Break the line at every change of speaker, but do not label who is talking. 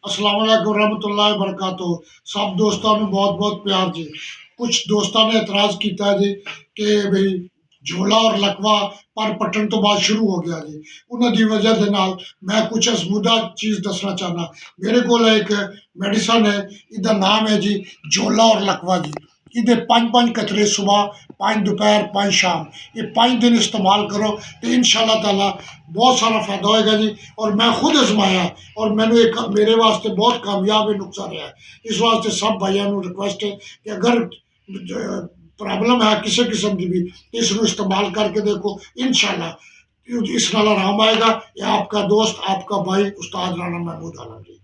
अस्सलाम वालेकुम रहमतुल्लाहि व बरकातहू। सब दोस्तों ਨੂੰ बहुत-बहुत प्यार जी। कुछ दोस्तों ने एतराज़ किया जी कि भई झोला और लकवा पर पट्टन तो बाद शुरू हो गया जी। उन्हां दी वजह दे नाल मैं कुछ असमूदा चीज़ दसना चाहना। मेरे कोल एक मेडिसिन है, इहदा नाम है जी झोला और लकवा जी। इहदे 5-5 कतरे सुबह, 5 दोपहर, 5 शाम, ये 5 दिन इस्तेमाल करो तो इंशाअल्लाह ताला बहुत सारा फ़ायदा होएगा जी। और मैं खुद आजमाया और मैंने एक मेरे वास्ते बहुत कामयाब नुस्खा रहा है। इस वास्ते सब भाइयों को रिक्वेस्ट है कि अगर प्रॉब्लम है किसी किस्म की भी, इसको इस्तेमाल करके देखो, इंशाअल्लाह इस नाल आराम आएगा। ये आपका दोस्त, आपका भाई उस्ताद राणा महमूद आलम जी।